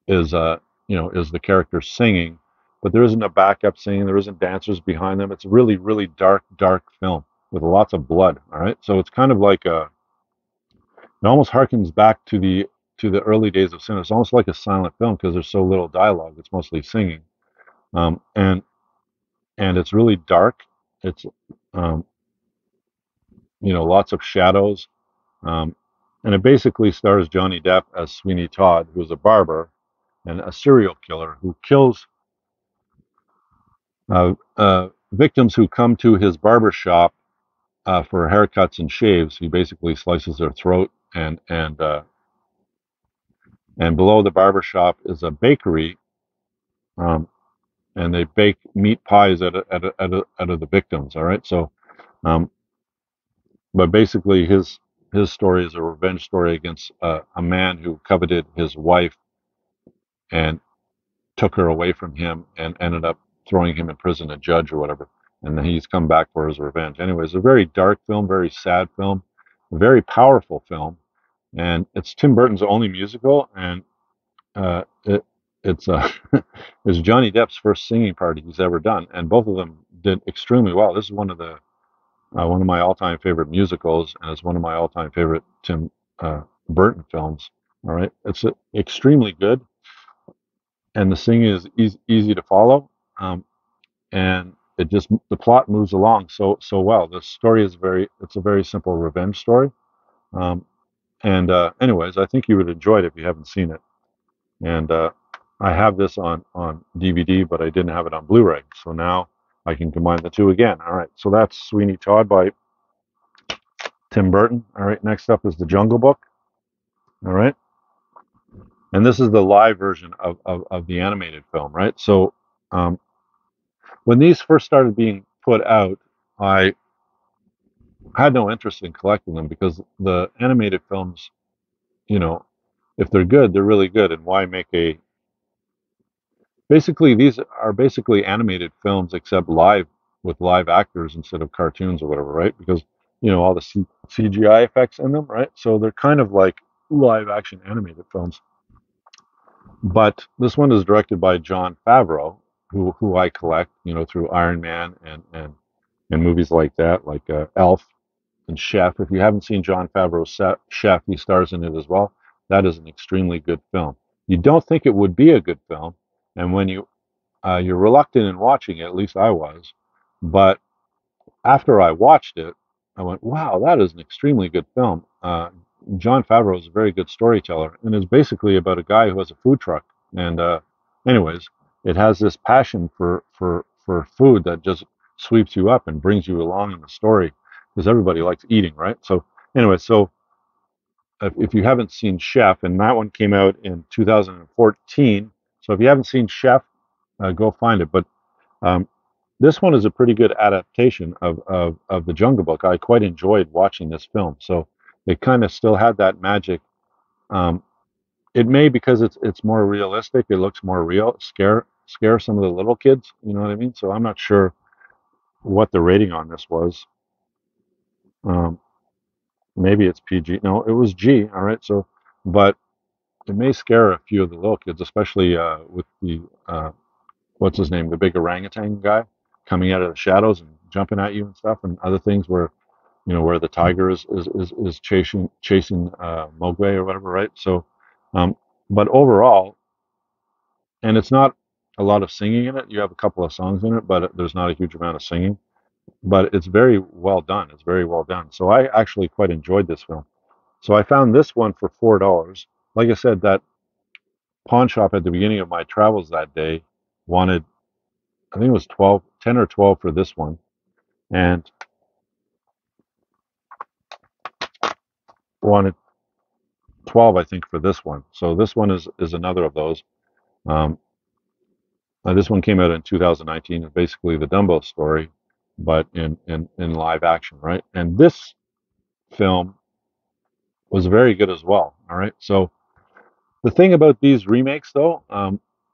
is is the characters singing, but there isn't a backup singing, there isn't dancers behind them. It's a really really dark film with lots of blood. All right, so it's kind of like it almost harkens back to the early days of cinema. It's almost like a silent film because there's so little dialogue. It's mostly singing, and it's really dark. It's um, lots of shadows, um, and it basically stars Johnny Depp as Sweeney Todd, who's a barber and a serial killer who kills victims who come to his barber shop for haircuts and shaves. He basically slices their throat, and below the barber shop is a bakery, um, and they bake meat pies out of the victims. All right, so um, but basically his story is a revenge story against a man who coveted his wife and took her away from him and ended up throwing him in prison, a judge or whatever. And then he's come back for his revenge. Anyways, a very dark film, very sad film, a very powerful film, and it's Tim Burton's only musical, and it it's it's Johnny Depp's first singing part he's ever done, and both of them did extremely well. This is one of my all-time favorite musicals, and it's one of my all-time favorite Tim Burton films. All right, it's extremely good, and the singing is easy to follow, and the plot moves along so well. The story is it's a very simple revenge story, um, and anyways, I think you would enjoy it if you haven't seen it. And I have this on DVD, but I didn't have it on Blu-ray, so now I can combine the two again. All right, so that's Sweeney Todd by Tim Burton. All right, next up is The Jungle Book. All right, and this is the live version of the animated film. Right, so um, when these first started being put out, I had no interest in collecting them because the animated films, you know, if they're good, they're really good, and why make a basically these are basically animated films except live with live actors instead of cartoons or whatever, right? Because all the CGI effects in them, right? So they're kind of like live action animated films. But this one is directed by Jon Favreau, who I collect, through Iron Man and movies like that, like Elf and Chef. If you haven't seen Jon Favreau's Chef, he stars in it as well. That is an extremely good film. You don't think it would be a good film, and when you're reluctant in watching it, at least I was. But after I watched it, I went, wow, that is an extremely good film. Jon Favreau is a very good storyteller, and it's basically about a guy who has a food truck. And anyways, it has this passion for food that just sweeps you up and brings you along in the story because everybody likes eating, right? So anyway, so if you haven't seen Chef, and that one came out in 2014, so if you haven't seen Chef, go find it. But um, this one is a pretty good adaptation of the Jungle Book. I quite enjoyed watching this film, so it kind of still had that magic. Um, it may because it's more realistic. It looks more real. Scare some of the little kids. You know what I mean? So I'm not sure what the rating on this was. Um, Maybe it's PG. No, it was G. All right. So, but it may scare a few of the little kids, especially with the what's his name, the big orangutan guy coming out of the shadows and jumping at you and stuff, and other things where where the tiger is chasing Mowgli or whatever, right? So, um, but overall, and it's not a lot of singing in it. You have a couple of songs in it, but there's not a huge amount of singing. But it's very well done. It's very well done. So I actually quite enjoyed this film. So I found this one for $4. Like I said, that pawn shop at the beginning of my travels that day wanted, I think it was 12, 10 or 12 for this one, and wanted 12, I think, for this one. So this one is another of those. Um, this one came out in 2019. It's basically the Dumbo story, but in live action, right? And this film was very good as well. All right. So the thing about these remakes, though,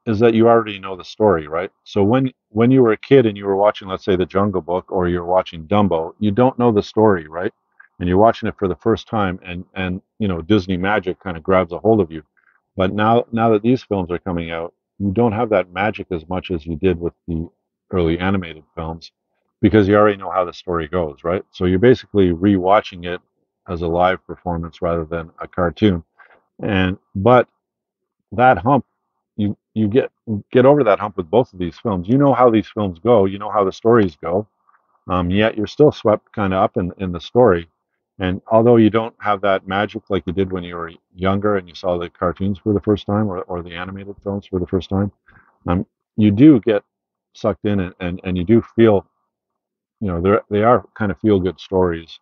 is that you already know the story, right? So when you were a kid and you were watching, let's say, The Jungle Book, or you're watching Dumbo, you don't know the story, right? And you're watching it for the first time, and Disney magic kind of grabs a hold of you. But now that these films are coming out, you don't have that magic as much as you did with the early animated films, because you already know how the story goes, right? So you're basically rewatching it as a live performance rather than a cartoon. And but that hump, you get over that hump with both of these films. You know how these films go. You know how the stories go. Yet you're still swept kind of up in the story. And although you don't have that magic like you did when you were younger and you saw the cartoons for the first time, or the animated films for the first time, um, you do get sucked in, and you do feel, they are kind of feel good stories,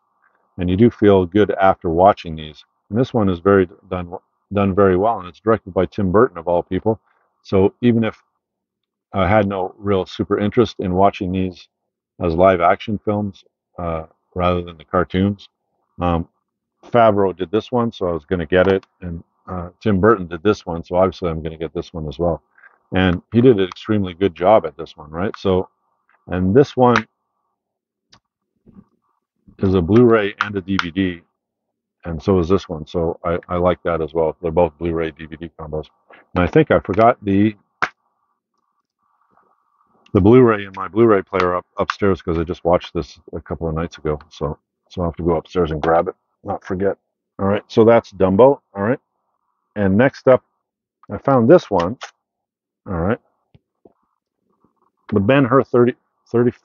and you do feel good after watching these. And this one is very done very well, and it's directed by Tim Burton of all people. So even if I had no real super interest in watching these as live action films, rather than the cartoons, um, Favreau did this one, so I was going to get it, and Tim Burton did this one, so obviously I'm going to get this one as well. And he did an extremely good job at this one, right? So, and this one is a Blu-ray and a DVD, and so is this one. So I like that as well. They're both Blu-ray DVD combos. And I think I forgot the Blu-ray in my Blu-ray player upstairs because I just watched this a couple of nights ago. So I'll have to go upstairs and grab it, not forget. All right, so that's Dumbo. All right, and next up, I found this one. All right, the Ben-Hur 30, I think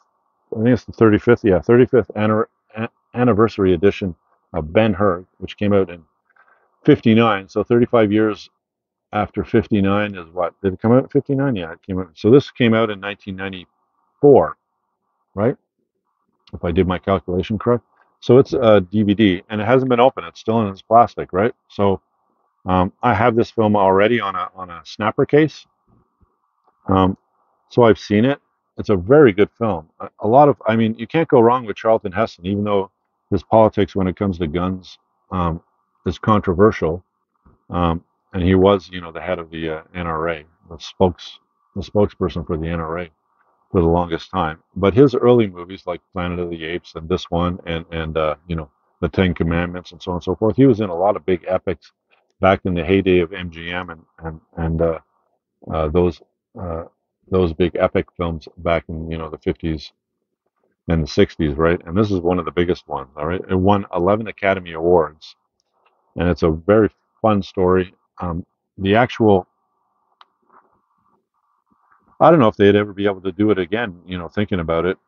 it's the 35th, yeah, 35th anniversary edition of Ben-Hur, which came out in '59. So 35 years after '59 is what? Did it come out in '59? Yeah, it came out. So this came out in 1994, right? If I did my calculation correct. So it's a DVD, and it hasn't been opened. It's still in its plastic, right? So I have this film already on a snapper case. Um, so I've seen it. It's a very good film. I mean, you can't go wrong with Charlton Heston, even though his politics when it comes to guns um, is controversial. And he was, the head of the NRA, the spokesperson for the NRA for the longest time. But his early movies, like Planet of the Apes and this one, and the Ten Commandments and so on and so forth, he was in a lot of big epics back in the heyday of MGM and those uh, those big epic films back in the '50s and the '60s, right? And this is one of the biggest ones. All right, it won 11 Academy Awards, and it's a very fun story. The actual I don't know if they'd ever be able to do it again. Thinking about it,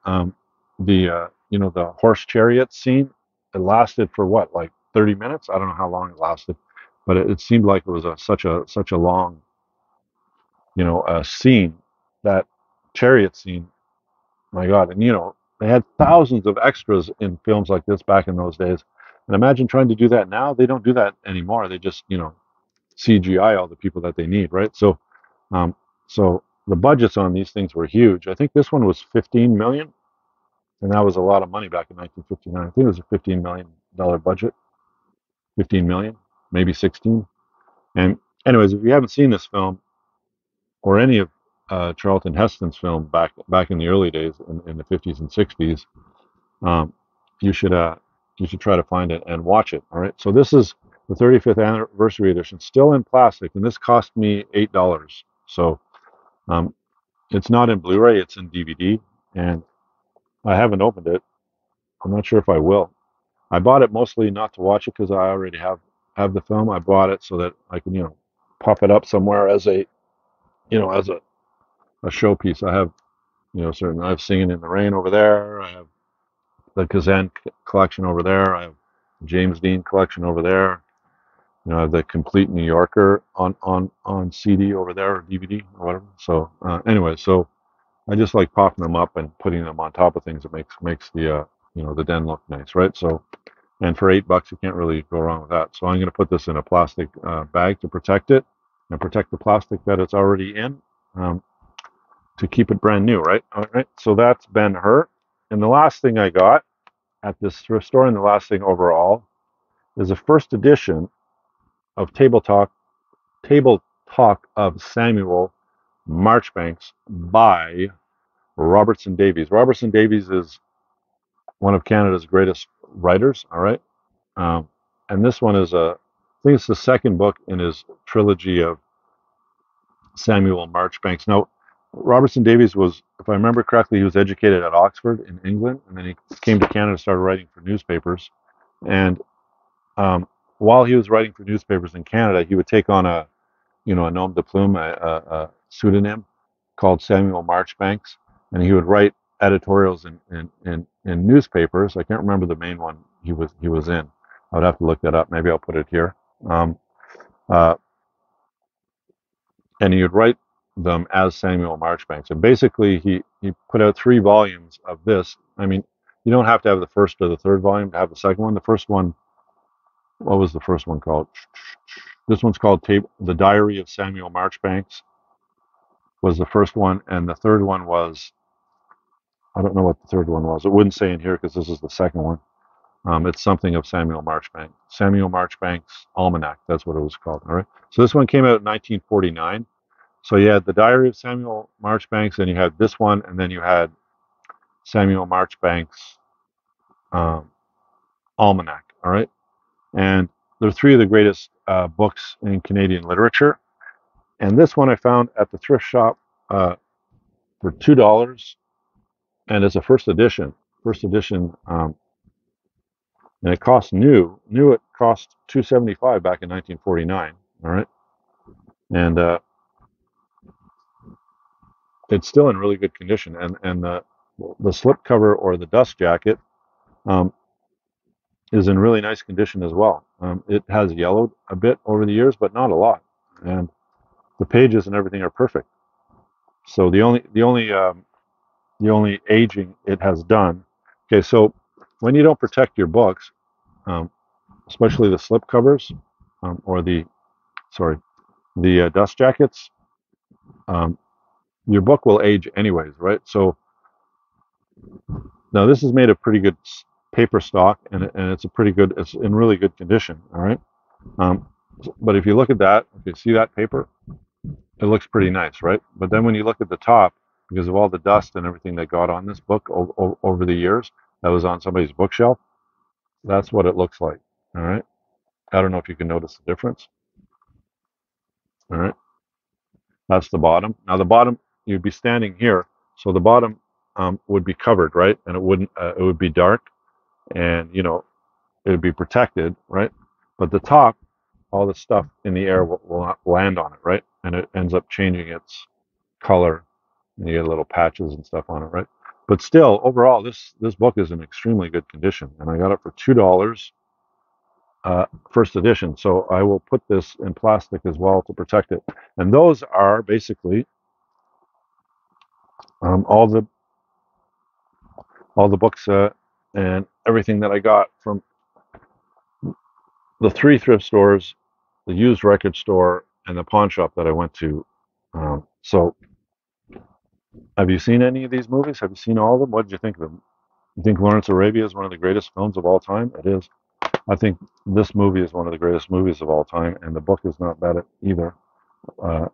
the horse chariot scene, it lasted for what, like 30 minutes? I don't know how long it lasted, but it seemed like it was such a long, scene, that chariot scene. My God, and they had thousands of extras in films like this back in those days. And imagine trying to do that now. They don't do that anymore. They just CGI all the people that they need, right? Um, so the budgets on these things were huge. I think this one was 15 million, and that was a lot of money back in 1959. I think it was a $15 million budget, 15 million, maybe 16. And anyways, if you haven't seen this film or any of Charlton Heston's film back in the early days in the '50s and '60s, um, you should try to find it and watch it. All right. So this is the 35th anniversary edition, still in plastic, and this cost me $8. So um, it's not in Blu-ray; it's in DVD, and I haven't opened it. I'm not sure if I will. I bought it mostly not to watch it because I already have the film. I bought it so that I can pop it up somewhere as a showpiece. I have certain. I have Singing in the Rain over there. I have the Kazan collection over there. I have James Dean collection over there. I have the Complete New Yorker on CD over there, or DVD or whatever. So anyway, so I just like popping them up and putting them on top of things. It makes the den look nice, right? So, and for $8, you can't really go wrong with that. So I'm going to put this in a plastic bag to protect it and protect the plastic that it's already in, um, to keep it brand new, right? All right. So that's Ben-Hur. And the last thing I got at this thrift store, and the last thing overall, is a first edition of Table Talk of Samuel Marchbanks by Robertson Davies. Robertson Davies is one of Canada's greatest writers. All right, um, and this one is I think it's the second book in his trilogy of Samuel Marchbanks. Now, Robertson Davies was, if I remember correctly, he was educated at Oxford in England, and then he came to Canada and started writing for newspapers. And while he was writing for newspapers in Canada, he would take on a nom de plume, a pseudonym called Samuel Marchbanks, and he would write editorials in newspapers. I can't remember the main one he was in. I would have to look that up. Maybe I'll put it here. Um, uh, and he would write them as Samuel Marchbanks. And basically, he put out 3 volumes of this. I mean, you don't have to have the first or the third volume to have the second one. The first one, what was the first one called? This one's called The Diary of Samuel Marchbanks was the first one, and the third one was, I don't know what the third one was. It wouldn't say in here because this is the second one. It's something of Samuel Marchbanks. Samuel Marchbanks Almanac. That's what it was called. All right. So this one came out in 1949. So you had the Diary of Samuel Marchbanks, and you had this one, and then you had Samuel Marchbanks Almanac. All right. And they're 3 of the greatest books in Canadian literature. And this one I found at the thrift shop for $2, and it's a first edition. First edition, and it cost new. It cost $2.75 back in 1949. All right, and it's still in really good condition. And the slip cover or the dust jacket um, is in really nice condition as well. It has yellowed a bit over the years, but not a lot. And the pages and everything are perfect. So the only aging it has done. Okay, so when you don't protect your books, um, especially the slip covers or the dust jackets, um, your book will age anyways, right? So now this is made of pretty good paper stock, and it's in really good condition. All right, um, but if you look at that, okay, see that paper, it looks pretty nice, right? But then when you look at the top, because of all the dust and everything that got on this book over the years, that was on somebody's bookshelf, that's what it looks like. All right, I don't know if you can notice the difference. All right, that's the bottom. Now the bottom, you'd be standing here, so the bottom would be covered, right? And it would be dark, and it would be protected, right? But the top, all the stuff in the air will not land on it, right? And it ends up changing its color, and you get little patches and stuff on it, right? But still, overall, this book is in extremely good condition, and I got it for $2, first edition. So I will put this in plastic as well to protect it. And those are basically all the books and everything that I got from the 3 thrift stores, the used record store, and the pawn shop that I went to. So, have you seen any of these movies? Have you seen all of them? What did you think of them? You think Lawrence of Arabia is one of the greatest films of all time? It is. I think this movie is one of the greatest movies of all time, and the book is not bad either. Uh,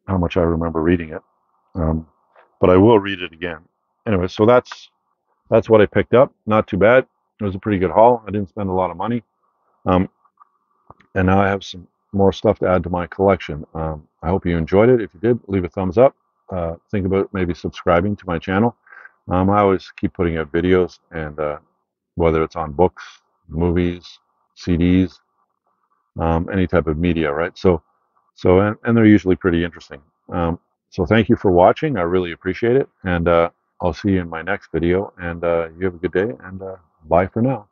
how much I remember reading it, um, but I will read it again. Anyway, so that's what I picked up. Not too bad. It was a pretty good haul. I didn't spend a lot of money. Um, and now I have some more stuff to add to my collection. I hope you enjoyed it. If you did, leave a thumbs up. Think about maybe subscribing to my channel. I always keep putting out videos, and whether it's on books, movies, CDs, any type of media, right? And they're usually pretty interesting. So thank you for watching. I really appreciate it, and I'll see you in my next video. And you have a good day, and bye for now.